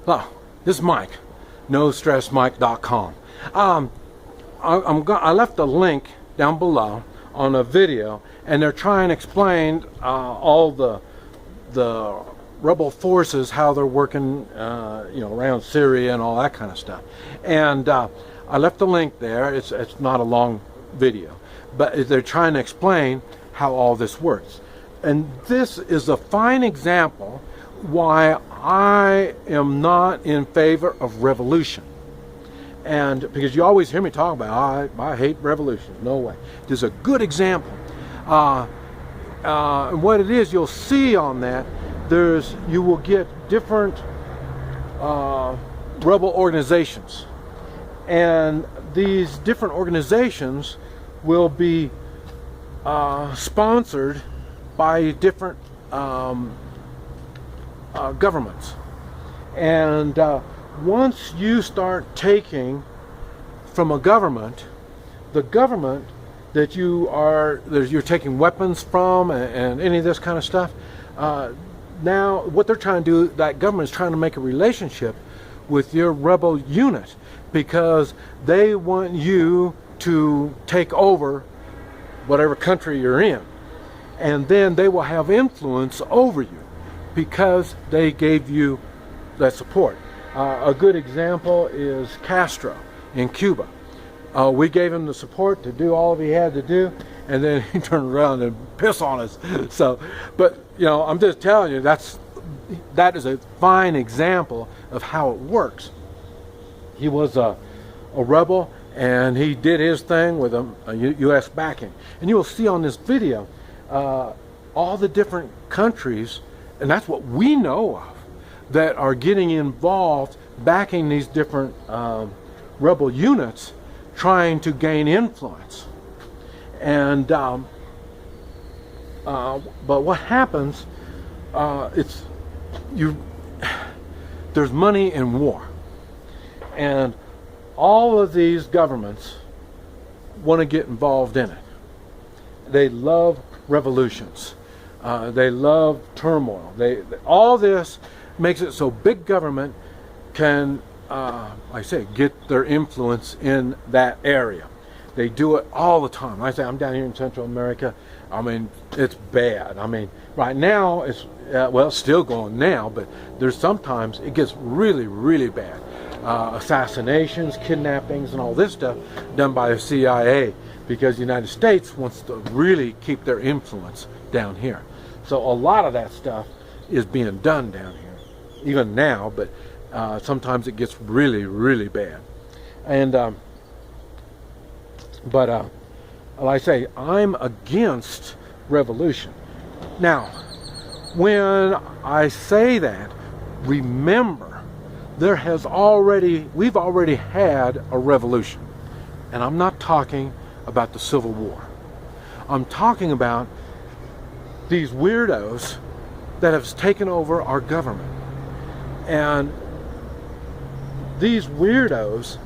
Oh, this is Mike, NoStressMike.com. I left a link down below on a video, and they're trying to explain all the rebel forces, how they're working, around Syria and all that kind of stuff. And I left the link there. It's not a long video, but they're trying to explain how all this works. And this is a fine example why I am not in favor of revolution. And because you always hear me talk about, I hate revolution. No way. There's a good example. And what it is, you'll see on that, you will get different rebel organizations. And these different organizations will be sponsored by different governments. And once you start taking from a government, the government that you're taking weapons from and any of this kind of stuff, now what they're trying to do, that government is trying to make a relationship with your rebel unit, because they want you to take over whatever country you're in, and then they will have influence over you because they gave you that support. A good example is Castro in Cuba. We gave him the support to do all he had to do, and then he turned around and pissed on us. So, but I'm just telling you, that is a fine example of how it works. He was a rebel, and he did his thing with a U.S. backing. And you will see on this video all the different countries, and that's what we know of, that are getting involved, backing these different rebel units, trying to gain influence. And but what happens? There's money in war, and all of these governments want to get involved in it. They love revolutions. They love turmoil. All this makes it so big government can, like I say, get their influence in that area. They do it all the time. Like I say, I'm down here in Central America. I mean, it's bad. I mean, right now it's it's still going now, but there's sometimes it gets really, really bad. Assassinations, kidnappings, and all this stuff done by the CIA, because the United States wants to really keep their influence down here. So a lot of that stuff is being done down here, even now, but sometimes it gets really, really bad. And like I say, I'm against revolution. Now, when I say that, remember, we've already had a revolution. And I'm not talking about the Civil War. I'm talking about these weirdos that have taken over our government. And these weirdos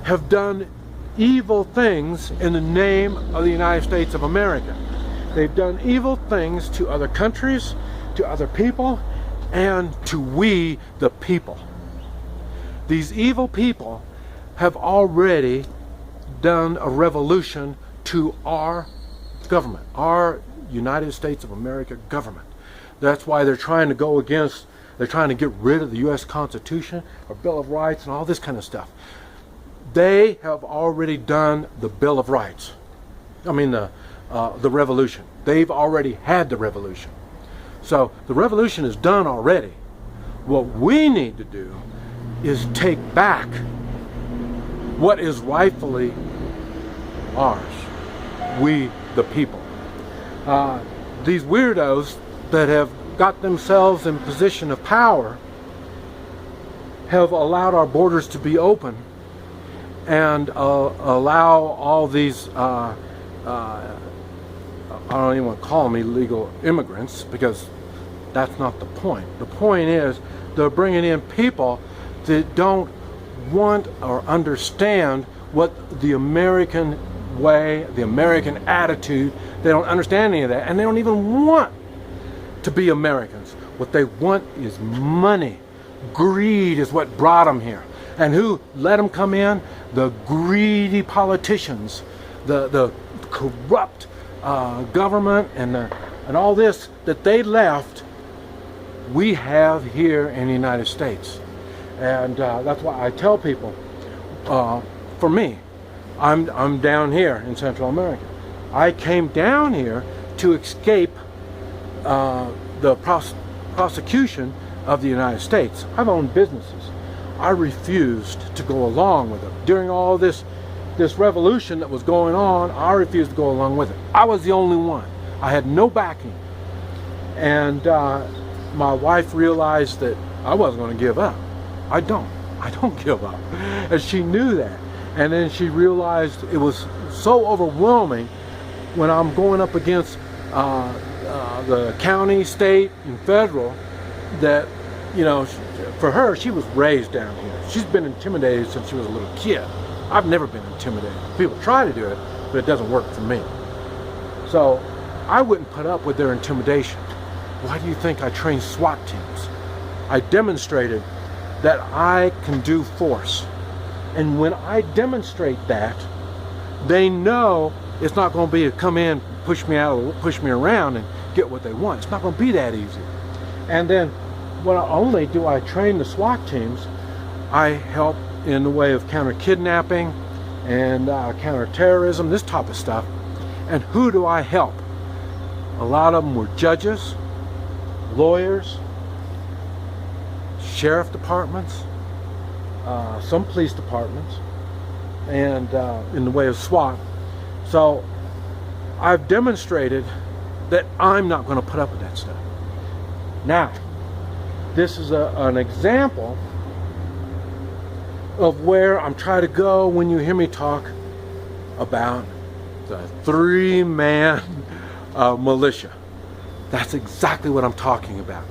have done evil things in the name of the United States of America. They've done evil things to other countries, to other people, and to we the people. These evil people have already done a revolution to our government, our United States of America government. That's why they're trying to they're trying to get rid of the U.S. Constitution, our Bill of Rights, and all this kind of stuff. They have already done the Bill of Rights. I mean the revolution. They've already had the revolution. So the revolution is done already. What we need to do is take back what is rightfully ours, we the people. These weirdos that have got themselves in position of power have allowed our borders to be open and allow all these I don't even want to call them illegal immigrants, because that's not the point. The point is they're bringing in people that don't want or understand what the American way, the American attitude. They don't understand any of that, and they don't even want to be Americans. What they want is money. Greed is what brought them here. And who let them come in? The greedy politicians, the corrupt government, and all this that they left, we have here in the United States. And that's why I tell people, for me, I'm down here in Central America. I came down here to escape the prosecution of the United States. I've owned businesses. I refused to go along with it. During all this revolution that was going on, I refused to go along with it. I was the only one. I had no backing. And my wife realized that I wasn't going to give up. I don't give up. And she knew that. And then she realized it was so overwhelming when I'm going up against the county, state, and federal, that, you know, for her, she was raised down here. She's been intimidated since she was a little kid. I've never been intimidated. People try to do it, but it doesn't work for me. So I wouldn't put up with their intimidation. Why do you think I train SWAT teams? I demonstrated that I can do force. And when I demonstrate that, they know it's not going to be a come in, push me around and get what they want. It's not going to be that easy. And then, not only do I train the SWAT teams, I help in the way of counter-kidnapping and counter-terrorism, this type of stuff. And who do I help? A lot of them were judges, lawyers, sheriff departments, some police departments, and in the way of SWAT. So I've demonstrated that I'm not going to put up with that stuff. Now, this is an example of where I'm trying to go when you hear me talk about the three-man militia. That's exactly what I'm talking about.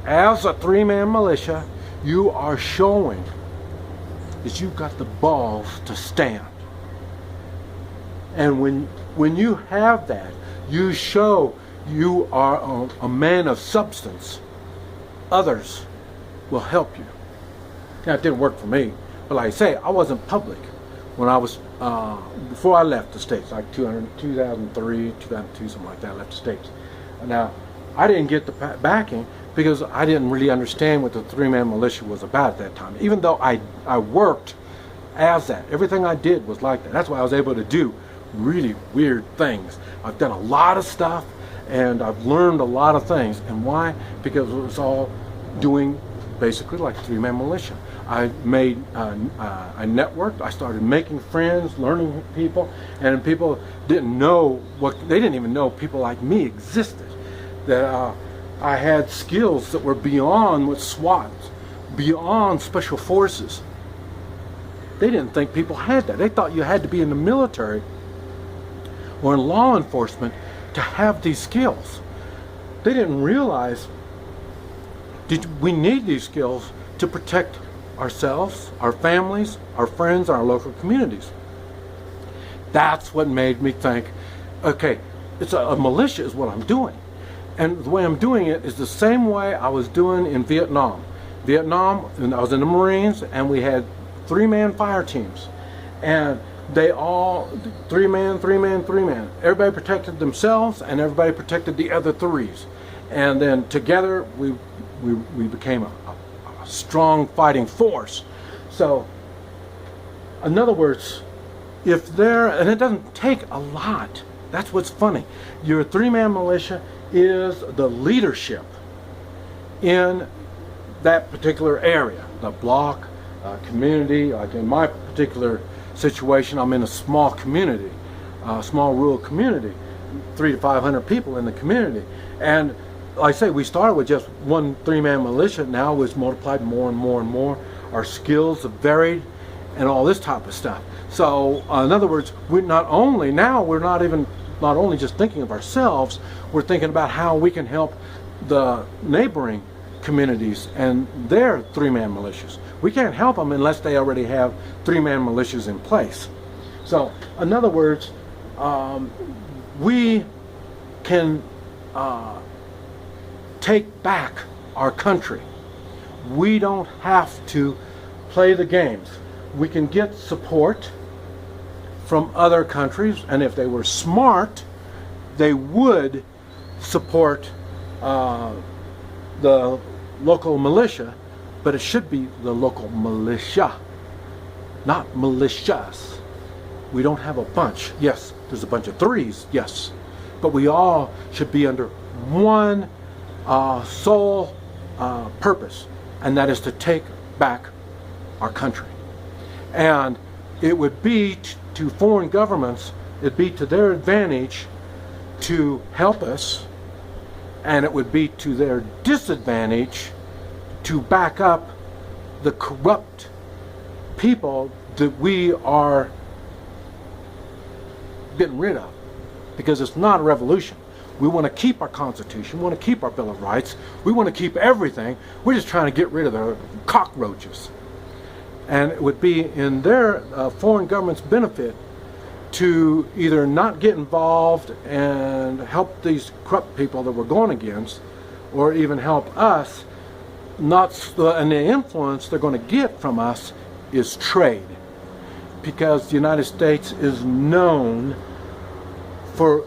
As a three-man militia, you are showing that you've got the balls to stand. And when you have that, you show you are a man of substance. Others will help you. Now, it didn't work for me, but like I say, I wasn't public when I was, before I left the States, like 2003, 2002, something like that, I left the States. Now, I didn't get the backing because I didn't really understand what the three-man militia was about at that time. Even though I worked as that. Everything I did was like that. That's why I was able to do really weird things. I've done a lot of stuff, and I've learned a lot of things. And why? Because it was all doing basically like three-man militia. I made, I networked, I started making friends, learning people, and people didn't know they didn't even know people like me existed. That I had skills that were beyond what SWAT, beyond special forces. They didn't think people had that. They thought you had to be in the military or in law enforcement to have these skills. They didn't realize we need these skills to protect ourselves, our families, our friends, our local communities. That's what made me think, okay, it's a militia is what I'm doing. And the way I'm doing it is the same way I was doing in Vietnam. And I was in the Marines, and we had three-man fire teams. And they all, three-man. Everybody protected themselves, and everybody protected the other threes. And then together, we became a strong fighting force. So, in other words, and it doesn't take a lot. That's what's funny. Your three-man militia is the leadership in that particular area, the block, community. Like in my particular situation, I'm in a small community, small rural community, 300 to 500 people in the community. And like I say, we started with just one three-man militia. Now it's multiplied more and more and more. Our skills have varied and all this type of stuff. So in other words, we're not only just thinking of ourselves, we're thinking about how we can help the neighboring communities and their three-man militias. We can't help them unless they already have three-man militias in place. So in other words, we can take back our country. We don't have to play the games. We can get support from other countries, and if they were smart, they would support the local militia, but it should be the local militia, not militias. We don't have a bunch. Yes, there's a bunch of threes, yes, but we all should be under one sole purpose, and that is to take back our country. And it would be to foreign governments, it'd be to their advantage to help us, and it would be to their disadvantage to back up the corrupt people that we are getting rid of, because it's not a revolution. We want to keep our Constitution, we want to keep our Bill of Rights, we want to keep everything. We're just trying to get rid of the cockroaches. And it would be in their foreign government's benefit to either not get involved and help these corrupt people that we're going against, or even help us. And the influence they're going to get from us is trade, because the United States is known for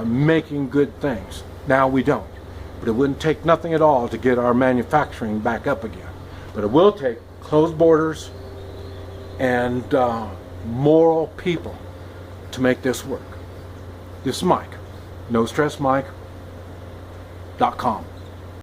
making good things. Now we don't, but it wouldn't take nothing at all to get our manufacturing back up again. But it will take closed borders and moral people to make this work. This is Mike, NoStressMike.com.